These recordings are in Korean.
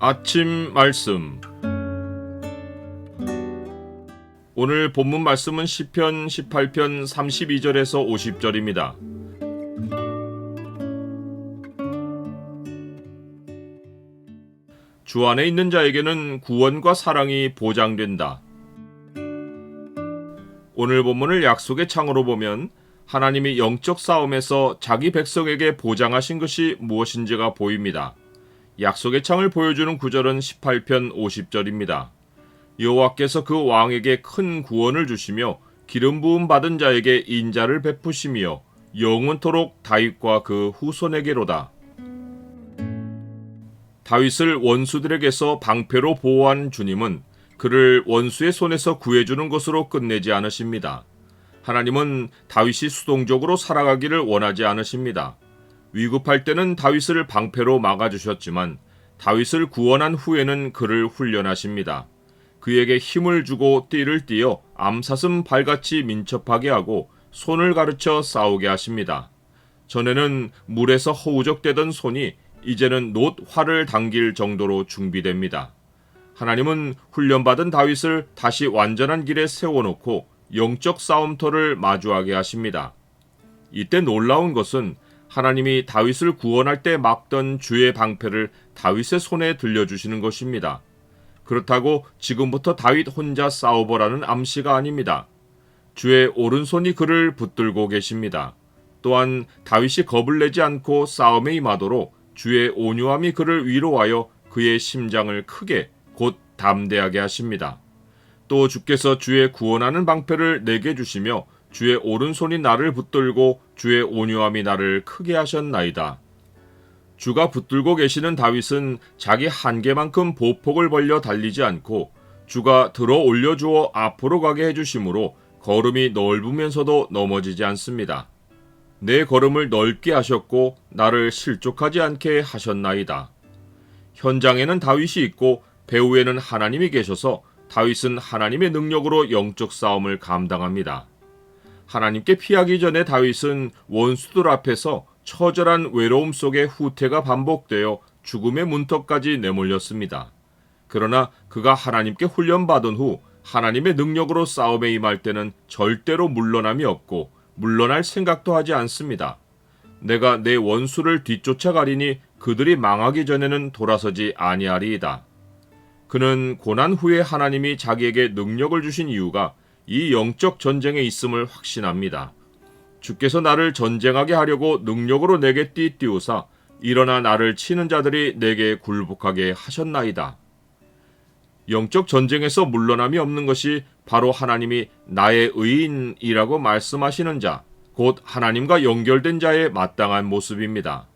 아침 말씀. 오늘 본문 말씀은 시편 18편 32절에서 50절입니다. 주 안에 있는 자에게는 구원과 사랑이 보장된다. 오늘 본문을 약속의 창으로 보면 하나님이 영적 싸움에서 자기 백성에게 보장하신 것이 무엇인지가 보입니다. 약속의 창을 보여주는 구절은 18편 50절입니다. 여호와께서 그 왕에게 큰 구원을 주시며 기름 부음 받은 자에게 인자를 베푸시며 영원토록 다윗과 그 후손에게로다. 다윗을 원수들에게서 방패로 보호한 주님은 그를 원수의 손에서 구해주는 것으로 끝내지 않으십니다. 하나님은 다윗이 수동적으로 살아가기를 원하지 않으십니다. 위급할 때는 다윗을 방패로 막아주셨지만 다윗을 구원한 후에는 그를 훈련하십니다. 그에게 힘을 주고 띠를 띠어 암사슴 발같이 민첩하게 하고 손을 가르쳐 싸우게 하십니다. 전에는 물에서 허우적대던 손이 이제는 놋 활을 당길 정도로 준비됩니다. 하나님은 훈련받은 다윗을 다시 완전한 길에 세워놓고 영적 싸움터를 마주하게 하십니다. 이때 놀라운 것은 하나님이 다윗을 구원할 때 막던 주의 방패를 다윗의 손에 들려주시는 것입니다. 그렇다고 지금부터 다윗 혼자 싸워보라는 암시가 아닙니다. 주의 오른손이 그를 붙들고 계십니다. 또한 다윗이 겁을 내지 않고 싸움에 임하도록 주의 온유함이 그를 위로하여 그의 심장을 크게 곧 담대하게 하십니다. 또 주께서 주의 구원하는 방패를 내게 주시며 주의 오른손이 나를 붙들고 주의 온유함이 나를 크게 하셨나이다. 주가 붙들고 계시는 다윗은 자기 한계만큼 보폭을 벌려 달리지 않고 주가 들어 올려주어 앞으로 가게 해주심으로 걸음이 넓으면서도 넘어지지 않습니다. 내 걸음을 넓게 하셨고 나를 실족하지 않게 하셨나이다. 현장에는 다윗이 있고 배후에는 하나님이 계셔서 다윗은 하나님의 능력으로 영적 싸움을 감당합니다. 하나님께 피하기 전에 다윗은 원수들 앞에서 처절한 외로움 속에 후퇴가 반복되어 죽음의 문턱까지 내몰렸습니다. 그러나 그가 하나님께 훈련받은 후 하나님의 능력으로 싸움에 임할 때는 절대로 물러남이 없고 물러날 생각도 하지 않습니다. 내가 내 원수를 뒤쫓아가리니 그들이 망하기 전에는 돌아서지 아니하리이다. 그는 고난 후에 하나님이 자기에게 능력을 주신 이유가 이 영적 전쟁에 있음을 확신합니다. 주께서 나를 전쟁하게 하려고 능력으로 내게 띠띠우사 일어나 나를 치는 자들이 내게 굴복하게 하셨나이다. 영적 전쟁에서 물러남이 없는 것이 바로 하나님이 나의 의인이라고 말씀하시는 자, 곧 하나님과 연결된 자의 마땅한 모습입니다.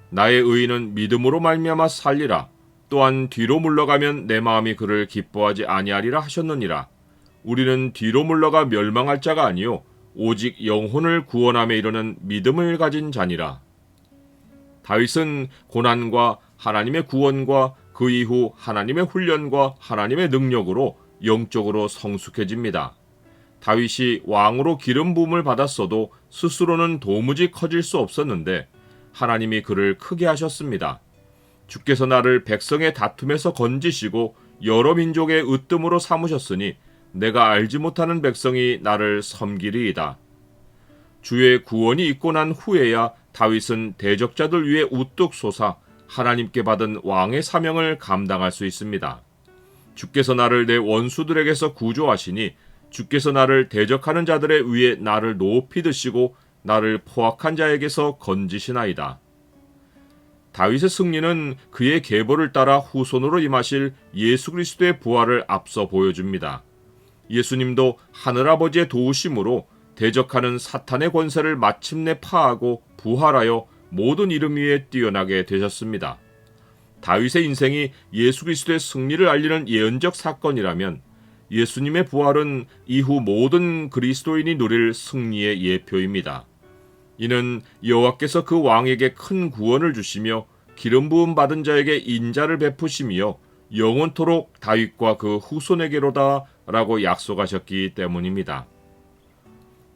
나의 의인은 믿음으로 말미암아 살리라. 또한 뒤로 물러가면 내 마음이 그를 기뻐하지 아니하리라 하셨느니라. 우리는 뒤로 물러가 멸망할 자가 아니요 오직 영혼을 구원함에 이르는 믿음을 가진 자니라. 다윗은 고난과 하나님의 구원과 그 이후 하나님의 훈련과 하나님의 능력으로 영적으로 성숙해집니다. 다윗이 왕으로 기름 부음을 받았어도 스스로는 도무지 커질 수 없었는데 하나님이 그를 크게 하셨습니다. 주께서 나를 백성의 다툼에서 건지시고 여러 민족의 으뜸으로 삼으셨으니 내가 알지 못하는 백성이 나를 섬기리이다. 주의 구원이 있고 난 후에야 다윗은 대적자들 위에 우뚝 솟아 하나님께 받은 왕의 사명을 감당할 수 있습니다. 주께서 나를 내 원수들에게서 구조하시니 주께서 나를 대적하는 자들의 위에 나를 높이 드시고 나를 포악한 자에게서 건지시나이다. 다윗의 승리는 그의 계보를 따라 후손으로 임하실 예수 그리스도의 부활을 앞서 보여줍니다. 예수님도 하늘아버지의 도우심으로 대적하는 사탄의 권세를 마침내 파하고 부활하여 모든 이름 위에 뛰어나게 되셨습니다. 다윗의 인생이 예수 그리스도의 승리를 알리는 예언적 사건이라면 예수님의 부활은 이후 모든 그리스도인이 누릴 승리의 예표입니다. 이는 여호와께서 그 왕에게 큰 구원을 주시며 기름 부음 받은 자에게 인자를 베푸시며 영원토록 다윗과 그 후손에게로다 라고 약속하셨기 때문입니다.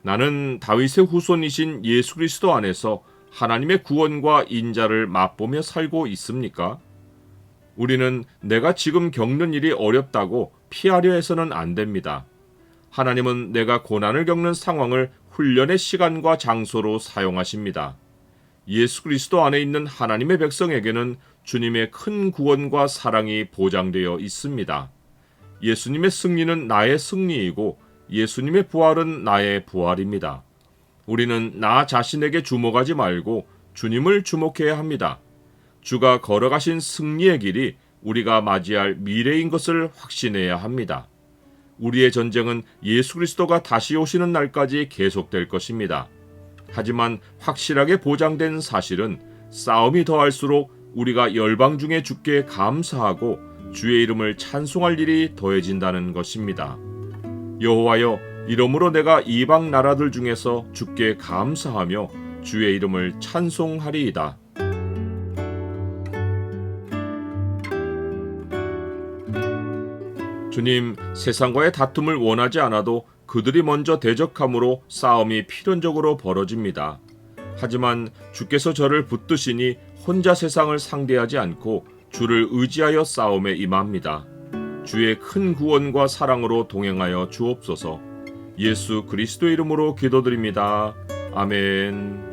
나는 다윗의 후손이신 예수 그리스도 안에서 하나님의 구원과 인자를 맛보며 살고 있습니까? 우리는 내가 지금 겪는 일이 어렵다고 피하려 해서는 안 됩니다. 하나님은 내가 고난을 겪는 상황을 훈련의 시간과 장소로 사용하십니다. 예수 그리스도 안에 있는 하나님의 백성에게는 주님의 큰 구원과 사랑이 보장되어 있습니다. 예수님의 승리는 나의 승리이고 예수님의 부활은 나의 부활입니다. 우리는 나 자신에게 주목하지 말고 주님을 주목해야 합니다. 주가 걸어가신 승리의 길이 우리가 맞이할 미래인 것을 확신해야 합니다. 우리의 전쟁은 예수 그리스도가 다시 오시는 날까지 계속될 것입니다. 하지만 확실하게 보장된 사실은 싸움이 더할수록 우리가 열방 중에 주께 감사하고 주의 이름을 찬송할 일이 더해진다는 것입니다. 여호와여, 이러므로 내가 이방 나라들 중에서 주께 감사하며 주의 이름을 찬송하리이다. 주님, 세상과의 다툼을 원하지 않아도 그들이 먼저 대적함으로 싸움이 필연적으로 벌어집니다. 하지만 주께서 저를 붙드시니 혼자 세상을 상대하지 않고 주를 의지하여 싸움에 임합니다. 주의 큰 구원과 사랑으로 동행하여 주옵소서. 예수 그리스도 이름으로 기도드립니다. 아멘.